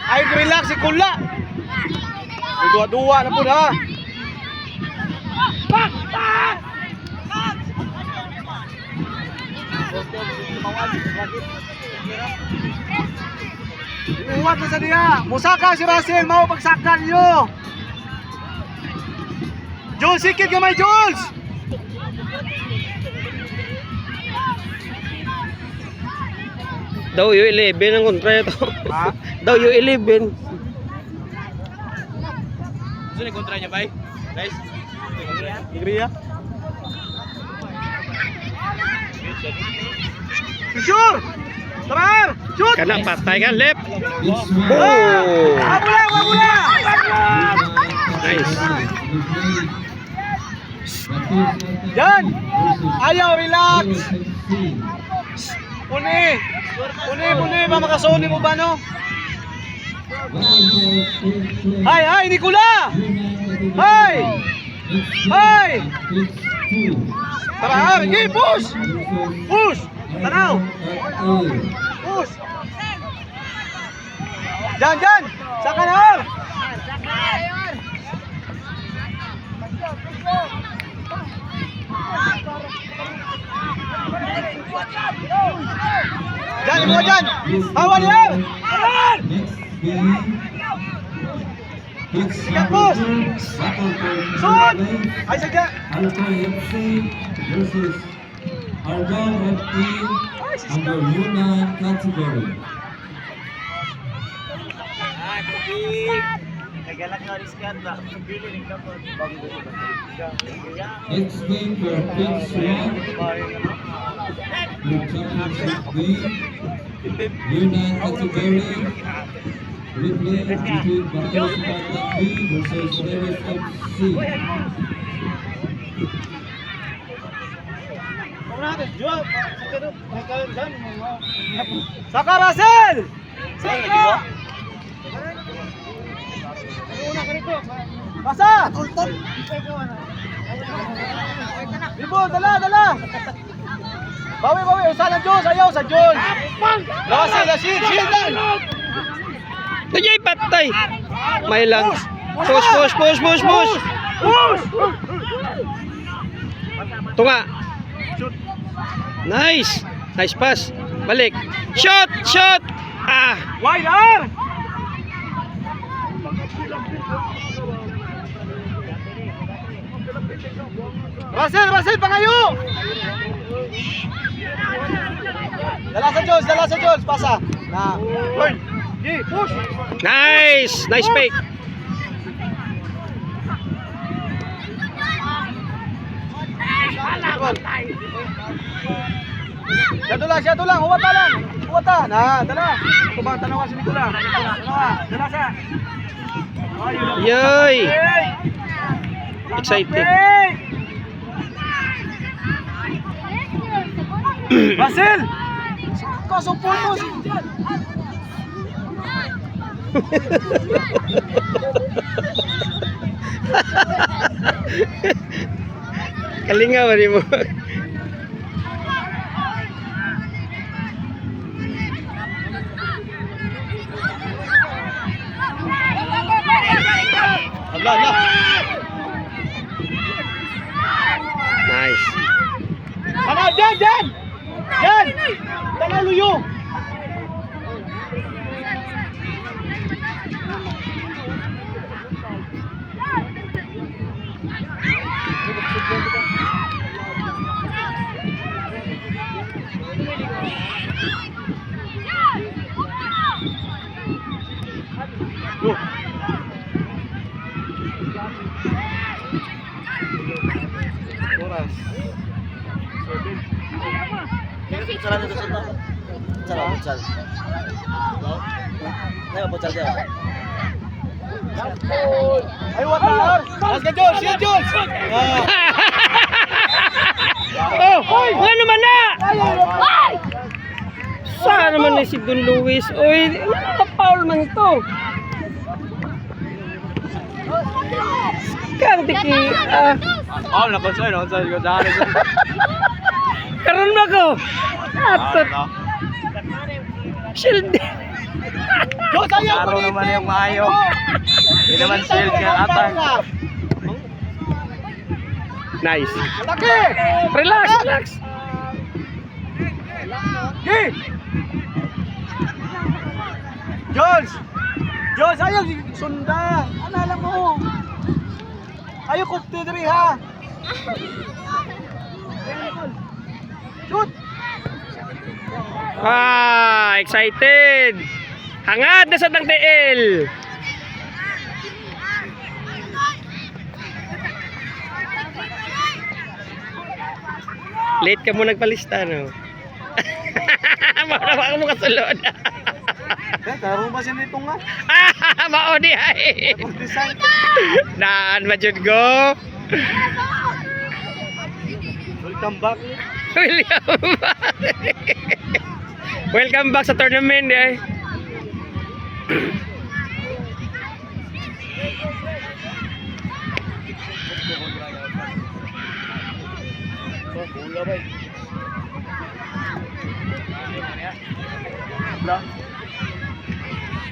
Ay, relax si Kula. Dua-dua na po ha. Iuwat na sa diya. Musaka si Russell, mau pagsakan niyo. Jules, sikit gamay Jules. Daw yung 11 ang kontra ito. Ha? Daw yung 11. Sino yung kontra niya, bay? Guys? Igriya? Sure! Tara! Shoot! Kana patay ka, left. Oh! Oh! Wabula! Nice. Yan! Ayaw, relax! Puni! Puni! Mamakasoni mo ba, no? Hay! Nicola! Hay! Tara, okay, push! Push! Tanaw! Push! Diyan! Saka na! Diyan! Hawa niya! Sikat, push! Shoot! Ay, sige! Alpha FC versus Argao FC under Yunnan category. Next game for Pix 1, the championship game, Yunnan category. Replay between Batos Spartan B versus Neres FC. Saka Russell! Saka! Basa! Bibo, dala! Bawi, usaha ng Diyos, ayaw sa Diyos! Russell, shield lang! Nagyay patay. May lang. Push. Tunga. Nice pass. Balik. Shot. Ah. Wide R! Russell, pangayo! Dala sa Diyos, pasa. Na, turn. Push! Nice fake. Siya lang, huwata. Na, dala. Tubang tanawa si Nicola. Dala sa. Yoy. Excited. Russell! Kasong putos! Kalinga ba rin mo? Ala. Nice. Ano, dyan! Tanga luyo! Ay, watar! Let's go, Jules! Oh, ano naman na? Saan naman na si Don Luis? Oy, foul man ito. Kantiki, Oh, nakonsoy ko dahil. karon ba ko? Atot. Shield. Diyos, ayaw Araw kulitin. naman yung maayo. Hindi naman shield nga ata. Nice. Laki! Relax, relax. Gi! Jones! Jones, ayaw sunda. Ano alam mo? Ayaw ko tidri ha. Shoot! Ah, excited. Hangad na sa tang TL. Late ka mo nagpalista, no? Mawala mo kasulod. Karoon ba siya nito nga? Maoni ay. Design. Naan ba jud go? Welcome back. Welcome back sa tournament, eh. Bola ba?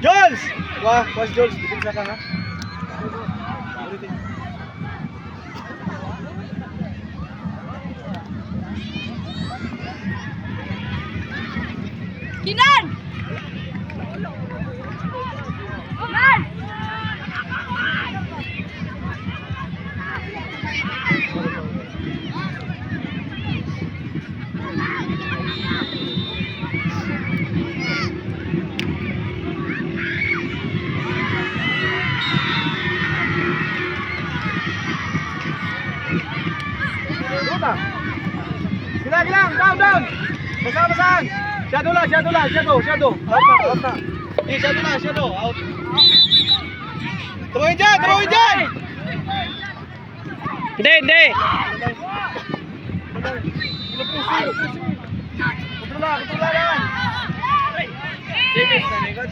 Jones! Wah, was Jones, bikin sa kanga. Kinan! Kinan! Luta. Gilang, down. Basaan. Shadow lang. Shadow. Out na. Shadow. Out. Tumayin dyan. Hindi. Kontrolan lang. Serious na likod.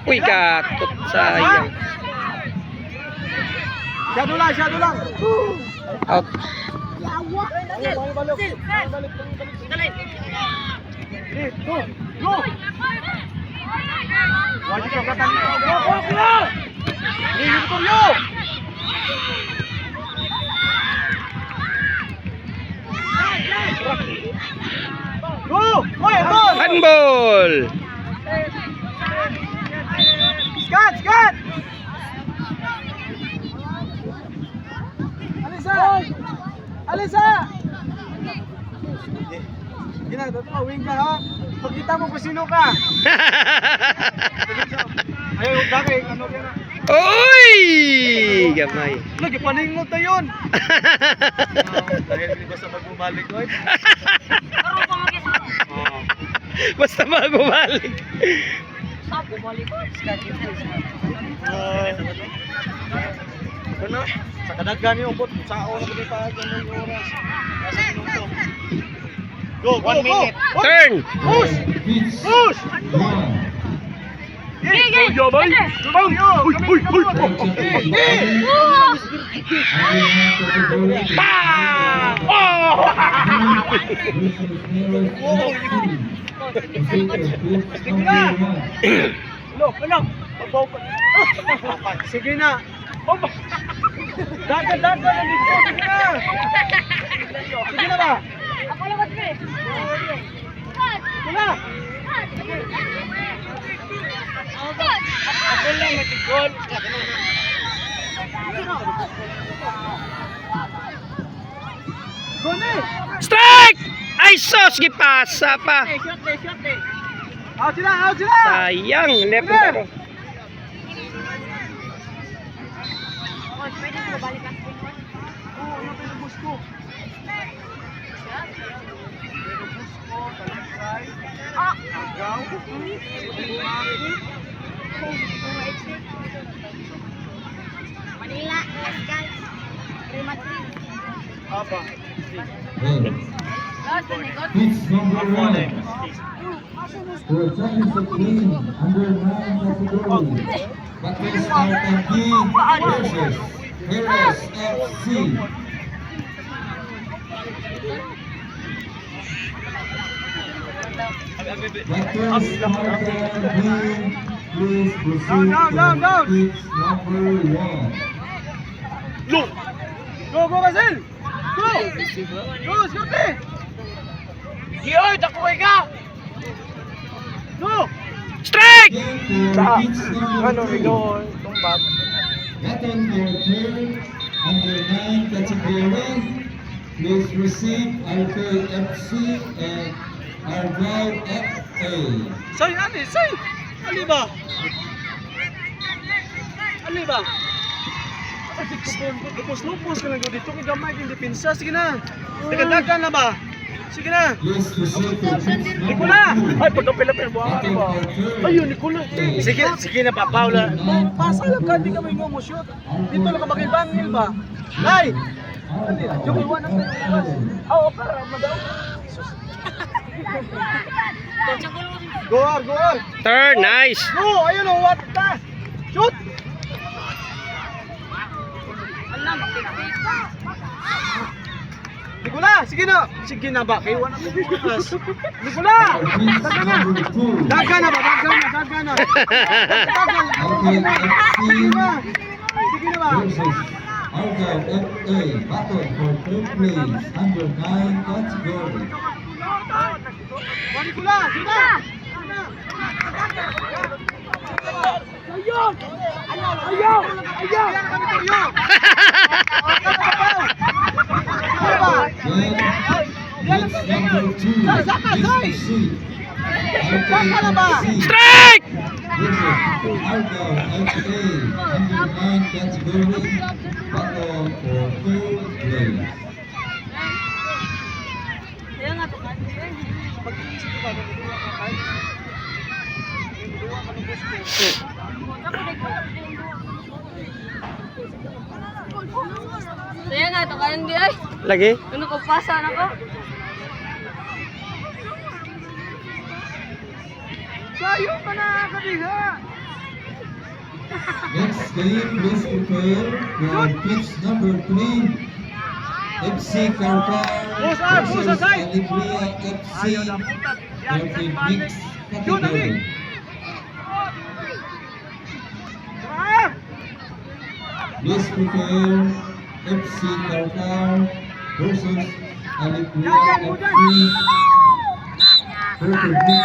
Uy, kakot. Sayang. Shadow lang. Out. Balik. Go. Wajib katan. Go. Ni Victorio. Go. Ball. Handball. Skat. Alisa. Gina, wing ka ha. Pagkita mo kung sino ka. Ayaw, daki, ano yan? Uy! Gamay. Lagi paningot na yun. Dahil hindi basta magbumalik ko. Basta magumalik. Ano? Sa kadaghan yung ubot, sa oras na pa ganun yung oras. Nasa minuto. Go. 1 minute. Turn. Push! Yo, boy! Ano? Sige na. Dagat. Sige na ba? Ako lang kasi. Wala. Ako lang matigol. Gone! Strike! Ay, sos! Gipasa pa. Out sila! Sayang. Left na ako. Pwede mo balik ang screen mo? Oo, ano pinubus ko? Agaw. Manila, Pascal, Real Madrid. Aba. Last one, I got Pitch number 1 for championship game under 9 category. Batis Artangin versus Perez FC. Batters Spartan Green, please proceed Down. to pitch number 1. Go, Basil! Go! Go, Scoopy! Giyoy, takuhay ka! Go! Strike! Game for pitch number 2. Itong bat. Batting for third, under 9 category. Please receive Arcade FC and Argyle FA. Say! Ali ba? Lupos ka lang dito. Kaya gamay yung depensa. Sige na. Nagadagan na ba? Sige na. Please proceed to pitch number Nicola! 2. Ay, pagkapilapil mo. Batting for third. Ayun, Nicola. Sige na pa, Paula. Pasa lang ka. Hindi ka may shoot. Dito lang ka makibangil ba? Nay! Yung iwan ang oo, para madaw. Go on. Turn, nice. Go! Ayun o, what the? Shoot! Nicola! Sige na ba? Kaya wala ko bukas. Nicola! Pitch number 2. Daga na ba? Daga na. Arcade FC Sige na ba? versus Argyle FA. Battle for third place, under 9 category. Nicola! Sige na! Ayaw! Then, pitch number 2. Please proceed. Arcade FC Strike! versus Argyle FA, under 9 category. Battle for third place. Saya nga to kanan di ay. Lagi? Ano ko pasa na ko? Sayo ka na, kabiga! Next game, please prepare for pitch number 3. FC Carcar versus Alegria FC, 13 mixed category. Please prepare FC Carcar versus Alegria FC, 13 mixed